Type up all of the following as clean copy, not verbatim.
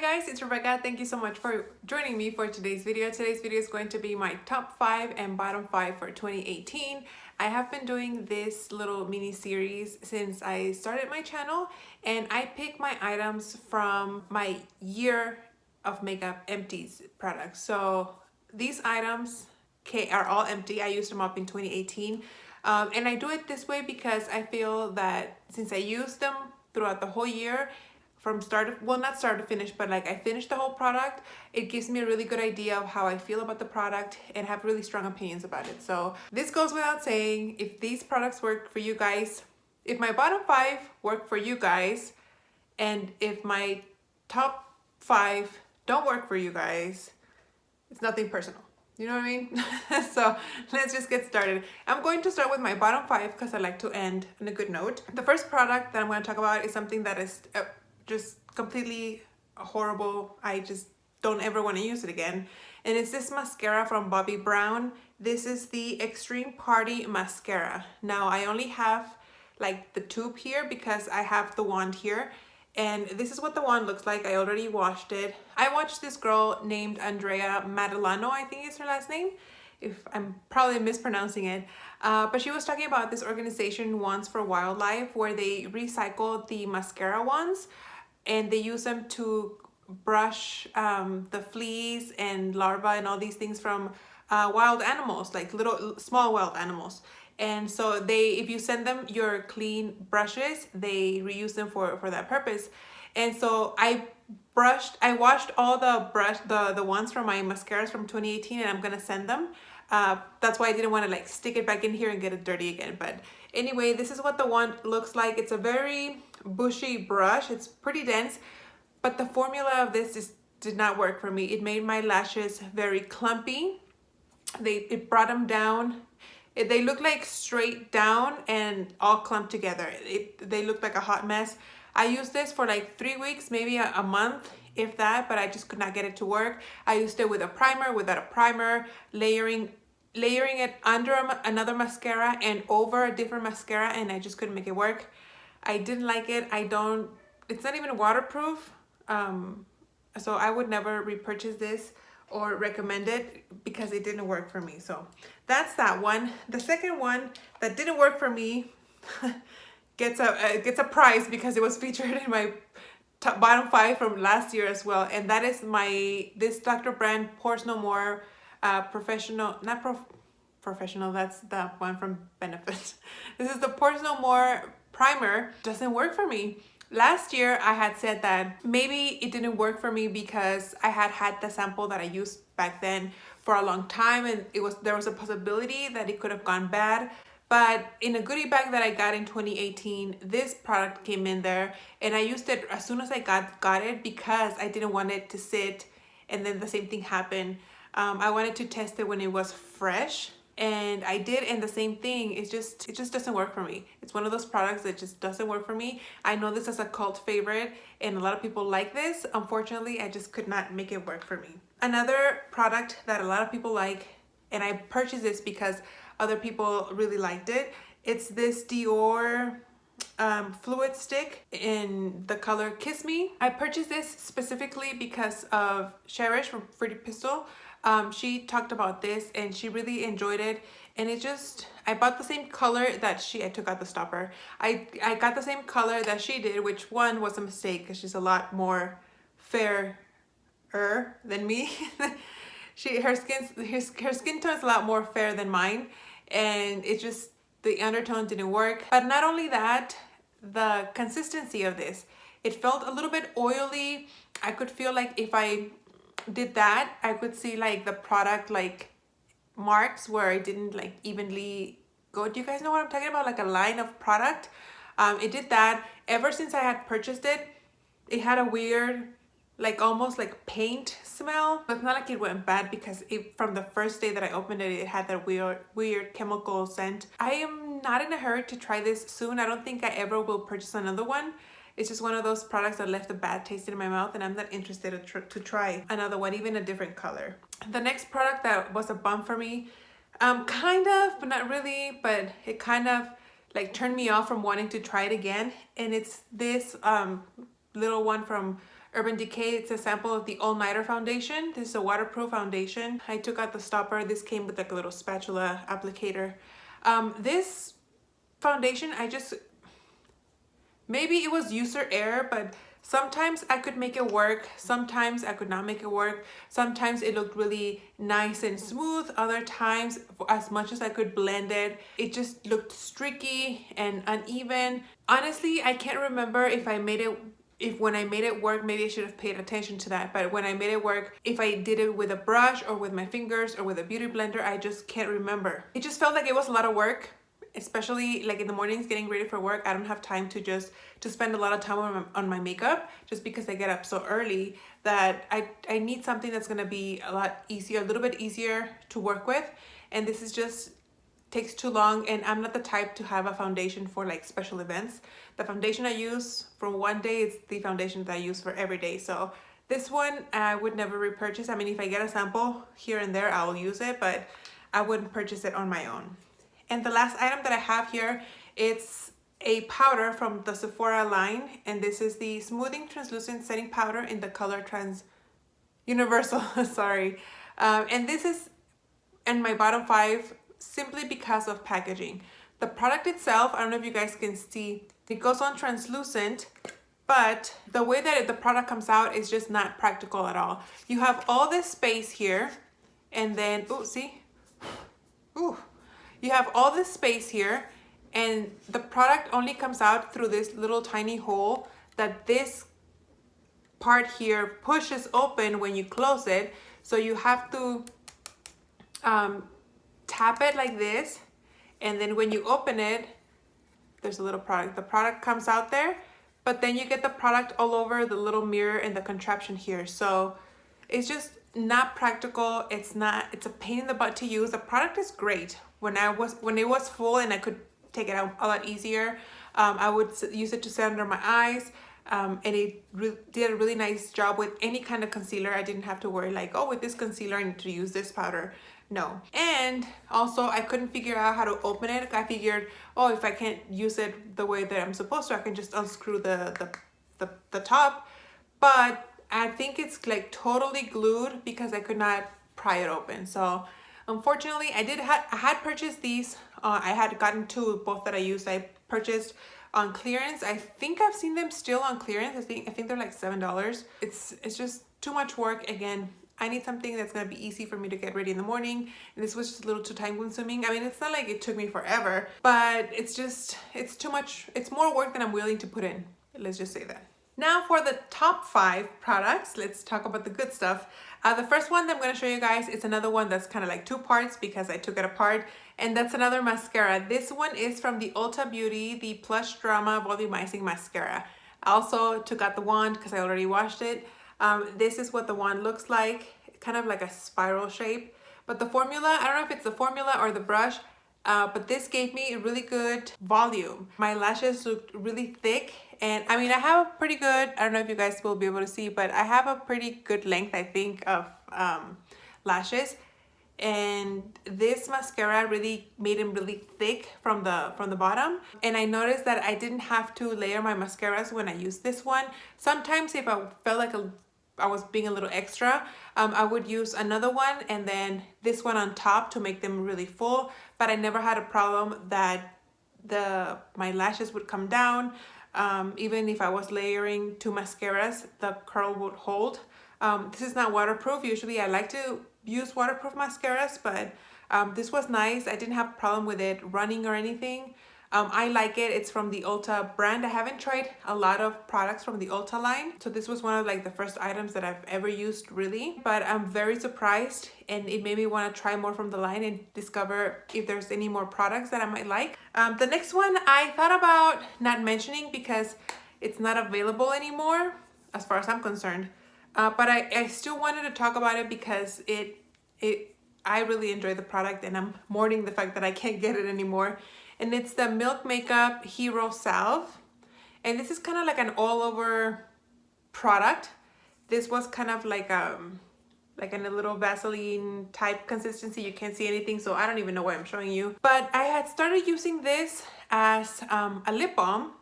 guys, it's Rebecca. Thank you so much for joining me for today's video. Today's video is going to be my top 5 and bottom 5 for 2018. I have been doing this little mini series since I started my channel, and I pick my items from my year of makeup empties products. So these items are all empty. I used them up in 2018. And I do it this way because I feel that since I used them throughout the whole year, from not start to finish, but like I finished the whole product, it gives me a really good idea of how I feel about the product and have really strong opinions about it. So this goes without saying, if these products work for you guys, if my bottom 5 work for you guys, and if my top 5 don't work for you guys, it's nothing personal. You know what I mean? So let's just get started. I'm going to start with my bottom 5 because I like to end on a good note. The first product that I'm going to talk about is something that is just completely horrible. I just don't ever want to use it again. And it's this mascara from Bobbi Brown. This is the Extreme Party Mascara. Now I only have like the tube here because I have the wand here. And this is what the wand looks like. I already washed it. I watched this girl named Andrea Madelano, I think is her last name, if I'm probably mispronouncing it. But she was talking about this organization, Wands for Wildlife, where they recycle the mascara wands and they use them to brush the fleas and larvae and all these things from wild animals, like small wild animals. And so if you send them your clean brushes, they reuse them for that purpose. And so I washed all the ones from my mascaras from 2018, and I'm gonna send them. That's why I didn't want to like stick it back in here and get it dirty again. But anyway, this is what the wand looks like. It's a very bushy brush. It's pretty dense, but the formula of this did not work for me. It made my lashes very clumpy. It brought them down. They look like straight down and all clumped together. They look like a hot mess. I used this for like 3 weeks, maybe a month, if that, but I just could not get it to work. I used it with a primer, without a primer, layering it under another mascara and over a different mascara, and I just couldn't make it work. I didn't like it. It's not even waterproof. So I would never repurchase this or recommend it because it didn't work for me. So that's that one. The second one that didn't work for me gets a prize because it was featured in my bottom 5 from last year as well, and that is this Dr. Brand Pores No More professional. That's the one from Benefit. This is the Pores No More primer. Doesn't work for me. Last year, I had said that maybe it didn't work for me because I had the sample that I used back then for a long time, and there was a possibility that it could have gone bad. But in a goodie bag that I got in 2018, this product came in there, and I used it as soon as I got it because I didn't want it to sit and then the same thing happened. I wanted to test it when it was fresh. And I did, and the same thing, it just doesn't work for me. It's one of those products that just doesn't work for me. I know this is a cult favorite and a lot of people like this. Unfortunately, I just could not make it work for me. Another product that a lot of people like, and I purchased this because other people really liked it, it's this Dior fluid stick in the color Kiss Me. I purchased this specifically because of Cherish from Fruity Pistol. She talked about this and she really enjoyed it, and I bought the same color that I took out the stopper. I got the same color that she did, which one was a mistake because she's a lot more fairer than me. Her skin tone is a lot more fair than mine, and the undertone didn't work. But not only that, the consistency of this, it felt a little bit oily. I could feel like if I did that, I could see like the product like marks where I didn't like evenly go. Do you guys know what I'm talking about? Like a line of product. It did that. Ever since I had purchased it, it had a weird, like almost like paint smell. But it's not like it went bad because from the first day that I opened it, it had that weird chemical scent. I am not in a hurry to try this soon. I don't think I ever will purchase another one. It's just one of those products that left a bad taste in my mouth, and I'm not interested to try another one, even a different color. The next product that was a bump for me, kind of, but not really, but it kind of like turned me off from wanting to try it again. And it's this little one from Urban Decay. It's a sample of the All Nighter foundation. This is a waterproof foundation. I took out the stopper. This came with like a little spatula applicator. This foundation, maybe it was user error, but sometimes I could make it work. Sometimes I could not make it work. Sometimes it looked really nice and smooth. Other times, as much as I could blend it, it just looked streaky and uneven. Honestly, I can't remember if when I made it work, maybe I should have paid attention to that. But when I made it work, if I did it with a brush or with my fingers or with a beauty blender, I just can't remember. It just felt like it was a lot of work, especially like in the mornings getting ready for work. I don't have time to spend a lot of time on my makeup just because I get up so early that I need something that's gonna be a lot easier, a little bit easier to work with. And this is just takes too long, and I'm not the type to have a foundation for like special events. The foundation I use for one day is the foundation that I use for every day. So this one I would never repurchase. I mean, if I get a sample here and there, I'll use it, but I wouldn't purchase it on my own. And the last item that I have here, it's a powder from the Sephora line, and this is the Smoothing Translucent Setting Powder in the color Universal, sorry. And this is in my bottom 5 simply because of packaging. The product itself, I don't know if you guys can see, it goes on translucent, but the way that the product comes out is just not practical at all. You have all this space here, and then, you have all this space here, and the product only comes out through this little tiny hole that this part here pushes open when you close it. So you have to tap it like this, and then when you open it, there's a little product. The product comes out there, but then you get the product all over the little mirror and the contraption here. So it's just not practical. It's a pain in the butt to use. The product is great. When it was full and I could take it out a lot easier, I would use it to set under my eyes. And it did a really nice job with any kind of concealer. I didn't have to worry like, oh, with this concealer I need to use this powder. No. And also I couldn't figure out how to open it. I figured, oh, if I can't use it the way that I'm supposed to, I can just unscrew the top. But I think it's like totally glued because I could not pry it open. So unfortunately, I had purchased these. I had gotten two, both that I used. I purchased on clearance. I think I've seen them still on clearance. I think they're like $7. It's just too much work. Again, I need something that's gonna be easy for me to get ready in the morning. And this was just a little too time consuming. I mean, it's not like it took me forever, but it's too much. It's more work than I'm willing to put in. Let's just say that. Now for the top 5 products, let's talk about the good stuff. The first one that I'm going to show you guys is another one that's kind of like 2 parts because I took it apart, and that's another mascara. This one is from the Ulta Beauty, the Plush Drama Volumizing Mascara. I also took out the wand because I already washed it. This is what the wand looks like, kind of like a spiral shape. But the formula, I don't know if it's the formula or the brush, but this gave me a really good volume. My lashes looked really thick, and I mean, I have a pretty good, I don't know if you guys will be able to see, but I have a pretty good length, I think, of lashes. And this mascara really made them really thick from the bottom. And I noticed that I didn't have to layer my mascaras when I used this one. Sometimes if I felt like I was being a little extra, I would use another one and then this one on top to make them really full. But I never had a problem that my lashes would come down. Even if I was layering 2 mascaras, the curl would hold. This is not waterproof. Usually I like to use waterproof mascaras, but this was nice. I didn't have a problem with it running or anything. I like it. It's from the Ulta brand. I haven't tried a lot of products from the Ulta line, so this was one of like the first items that I've ever used, really. But I'm very surprised, and it made me want to try more from the line and discover if there's any more products that I might like. The next one I thought about not mentioning because it's not available anymore as far as I'm concerned. But I still wanted to talk about it because I really enjoy the product, and I'm mourning the fact that I can't get it anymore. And it's the Milk Makeup Hero Salve. And this is kind of like an all-over product. This was kind of like in a little Vaseline type consistency. You can't see anything, so I don't even know why I'm showing you. But I had started using this as a lip balm.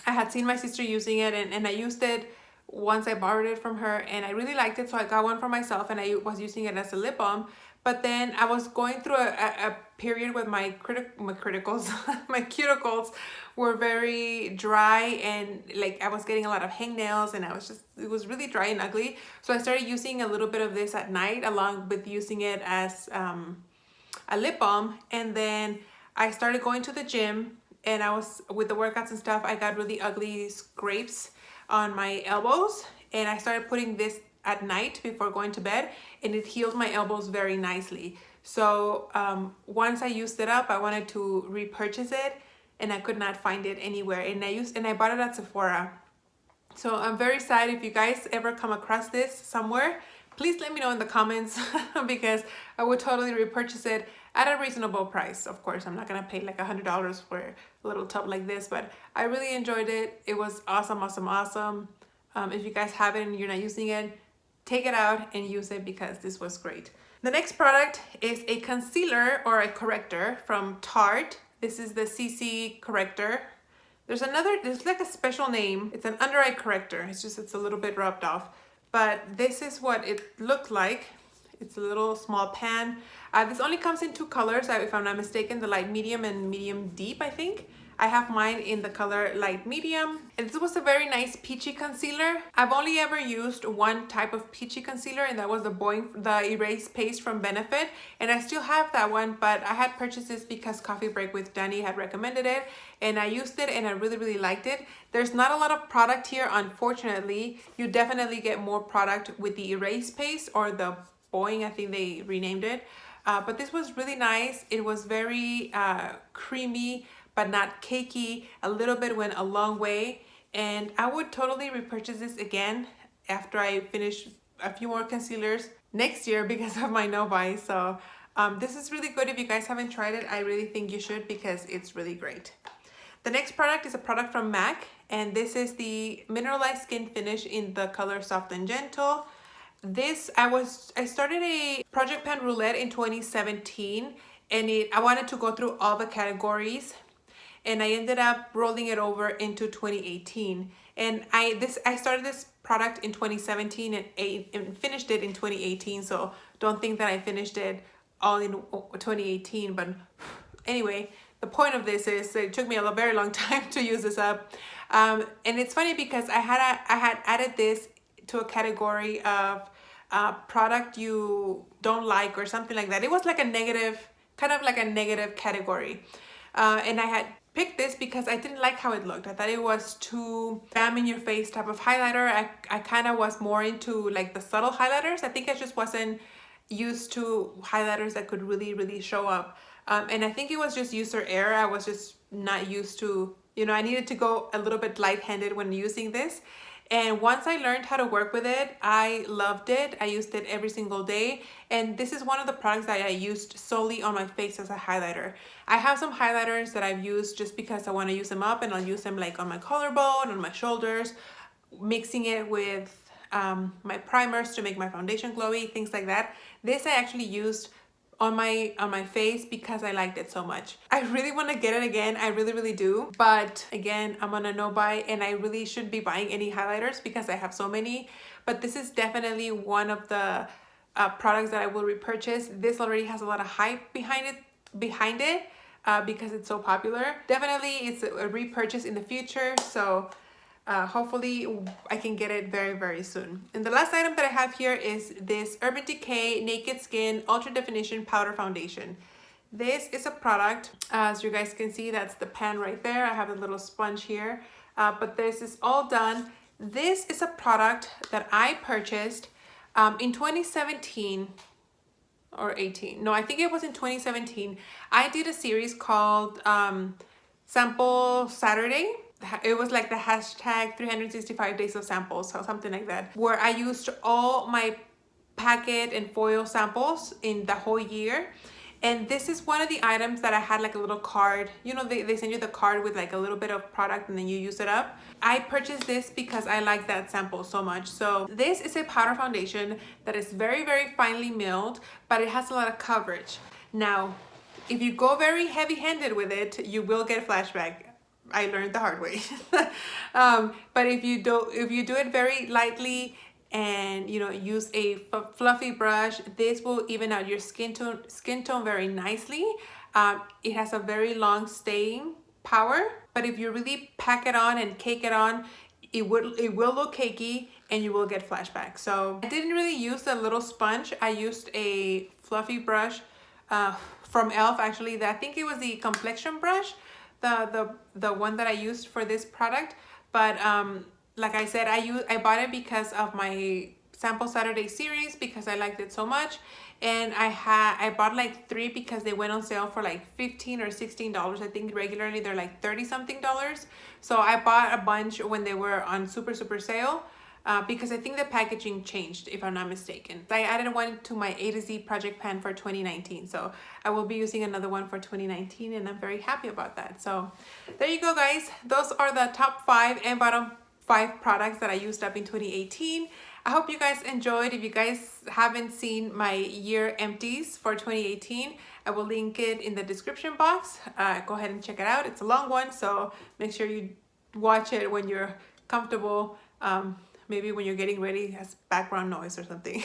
I had seen my sister using it, and I used it once I borrowed it from her and I really liked it, so I got one for myself and I was using it as a lip balm. But then I was going through a period with my criticals, my cuticles were very dry, and like I was getting a lot of hangnails, and it was really dry and ugly. So I started using a little bit of this at night along with using it as a lip balm. And then I started going to the gym, and I was with the workouts and stuff, I got really ugly scrapes on my elbows, and I started putting this at night before going to bed, and it healed my elbows very nicely. So once I used it up, I wanted to repurchase it, and I could not find it anywhere, and I bought it at Sephora. So I'm very excited. If you guys ever come across this somewhere, please let me know in the comments because I would totally repurchase it at a reasonable price. Of course, I'm not gonna pay like $100 for a little tub like this, but I really enjoyed it. It was awesome, awesome, awesome. If you guys have it and you're not using it, take it out and use it because this was great. The next product is a concealer or a corrector from Tarte. This is the CC Corrector. There's like a special name. It's an under eye corrector. It's a little bit rubbed off. But this is what it looked like. It's a little small pan. This only comes in 2 colors, if I'm not mistaken, the light medium and medium deep, I think. I have mine in the color light medium. And this was a very nice peachy concealer. I've only ever used one type of peachy concealer, and that was the Erase Paste from Benefit. And I still have that one, but I had purchased this because Coffee Break with Danny had recommended it, and I used it and I really, really liked it. There's not a lot of product here, unfortunately. You definitely get more product with the Erase Paste or the Boing, I think they renamed it. But this was really nice. It was very creamy, but not cakey. A little bit went a long way, and I would totally repurchase this again after I finish a few more concealers next year because of my no buy. So this is really good. If you guys haven't tried it, I really think you should because it's really great. The next product is a product from MAC, and this is the Mineralized Skin Finish in the color Soft and Gentle. This, I started a Project Pan Roulette in 2017, and I wanted to go through all the categories, and I ended up rolling it over into 2018. And I started this product in 2017 and finished it in 2018. So don't think that I finished it all in 2018. But anyway, the point of this is it took me a very long time to use this up. And it's funny because I had added this to a category of product you don't like or something like that. It was like a negative, kind of like a negative category. And I had picked this because I didn't like how it looked. I thought it was too bam in your face type of highlighter. I kind of was more into like the subtle highlighters. I think I just wasn't used to highlighters that could really, really show up. And I think it was just user error. I was just not used to, I needed to go a little bit light-handed when using this. And once I learned how to work with it, I loved it. I used it every single day. And this is one of the products that I used solely on my face as a highlighter. I have some highlighters that I've used just because I want to use them up, and I'll use them like on my collarbone, on my shoulders, mixing it with my primers to make my foundation glowy, things like that. This I actually used on my face because I liked it so much. I really want to get it again. I really, really do. But again, I'm on a no buy, and I really shouldn't be buying any highlighters because I have so many. But this is definitely one of the products that I will repurchase. This already has a lot of hype behind it because it's so popular. Definitely it's a repurchase in the future. So hopefully I can get it very, very soon. And the last item that I have here is this Urban Decay Naked Skin Ultra Definition Powder Foundation. This is a product, as you guys can see, that's the pan right there. I have a little sponge here, but this is all done. This is a product that I purchased in 2017 or 18. No, I think it was in 2017. I did a series called Sample Saturday. It was like the hashtag 365 days of samples or something like that, where I used all my packet and foil samples in the whole year. And this is one of the items that I had like a little card. They send you the card with like a little bit of product and then you use it up. I purchased this because I like that sample so much. So this is a powder foundation that is very, very finely milled, but it has a lot of coverage. Now, if you go very heavy-handed with it, you will get flashback. I learned the hard way. But if you do it very lightly and you know use a fluffy brush, this will even out your skin tone very nicely. It has a very long staying power, but if you really pack it on and cake it on, it will look cakey and you will get flashbacks. So I didn't really use a little sponge. I used a fluffy brush from e.l.f. actually. I think it was the complexion brush, the one that I used for this product. But like I said, I bought it because of my Sample Saturday series, because I liked it so much. And I bought like 3 because they went on sale for like $15 or $16. I think regularly they're like 30 something dollars. So I bought a bunch when they were on super sale. Because I think the packaging changed, if I'm not mistaken. I added one to my A to Z project pan for 2019. So I will be using another one for 2019 and I'm very happy about that. So there you go, guys. Those are the top 5 and bottom 5 products that I used up in 2018. I hope you guys enjoyed. If you guys haven't seen my year empties for 2018, I will link it in the description box. Go ahead and check it out. It's a long one, so make sure you watch it when you're comfortable. Maybe when you're getting ready as background noise or something.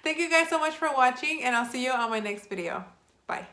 Thank you guys so much for watching, and I'll see you on my next video. Bye.